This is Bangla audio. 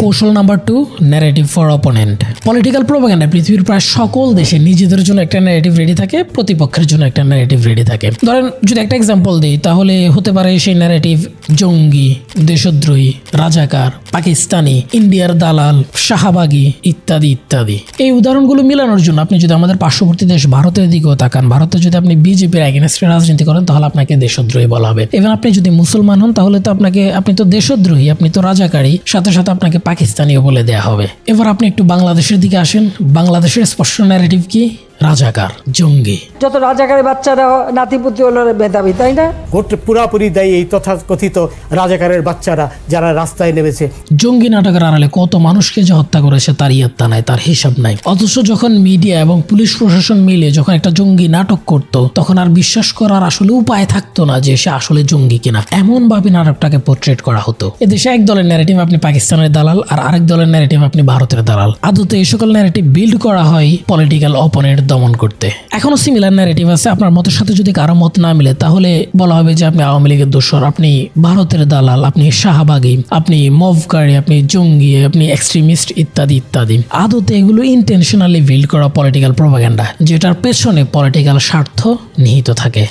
কৌশল number 2, narrative for opponent. Political propaganda পৃথিবীর প্রায় সকল দেশে নিজেদের জন্য একটা ন্যারেটিভ রেডি থাকে, প্রতিপক্ষের জন্য একটা ন্যারেটিভ রেডি থাকে। ধরেন যদি একটা এক্সাম্পল দিই তাহলে হতে পারে সেই ন্যারেটিভ জঙ্গি, দেশদ্রোহী, রাজাকার, পাকিস্তানি, ইন্ডিয়ার দালাল, শাহবাগী ইত্যাদি ইত্যাদি। এই উদাহরণগুলো মিলানোর জন্য আপনি যদি আমাদের পার্শ্ববর্তী দেশ ভারতের দিকেও তাকান, ভারতে যদি আপনি বিজেপির এগেনস্টে রাজনীতি করেন তাহলে আপনাকে দেশদ্রোহী বলা হবে। এবং আপনি যদি মুসলমান হন তাহলে তো আপনি তো দেশদ্রোহী, আপনি তো রাজাকারী, সাথে সাথে আপনাকে পাকিস্তানিও বলে দেয়া হবে। এবার আপনি একটু বাংলাদেশের দিকে আসেন, বাংলাদেশের স্পষ্ট ন্যারেটিভ কি? রাজাকার, জঙ্গি। যত রাজাকারের বাচ্চারা নাতিপুতি হলো মেধাবী, তাই না? পুরাপুরি দেয় এই তথাকথিত রাজাকারের বাচ্চারা যারা রাস্তায় নেমেছে। জঙ্গি নাটকের আড়ালে কত মানুষকে যে হত্যা করেছে তার ইয়ত্তা নাই, তার হিসাব নাই। অথচ যখন মিডিয়া এবং পুলিশ প্রশাসন মিলে যখন একটা জঙ্গি নাটক করত তখন আর বিশ্বাস করার আসলে উপায় থাকতো না যে সে আসলে জঙ্গি কিনা। এমন ভাবে নাটকটাকে পোর্ট্রেট করা হতো। এদেশে এক দলের ন্যারেটিভ আপনি পাকিস্তানের দালাল, আর আরেক দলের ন্যারেটিভ আপনি ভারতের দালাল। আদতে এই সকল ন্যারেটিভ বিল্ড করা হয় পলিটিক্যাল অপোনেন্ট দমন করতে। এখনো সিমিলার ন্যারেটিভ আছে। আপনার মতের সাথে যদি কারো মত না মিলে তাহলে বলা হবে যে আপনি আওয়ামী লীগের দোসর, আপনি ভারতের দালাল, আপনি শাহবাগী, আপনি মভকারী, আপনি জঙ্গি, আপনি এক্সট্রিমিস্ট ইত্যাদি ইত্যাদি। আদতে এগুলো ইন্টেনশনালি বিল্ড করা পলিটিক্যাল প্রোপাগান্ডা, যেটার পেছনে পলিটিক্যাল স্বার্থ নিহিত থাকে।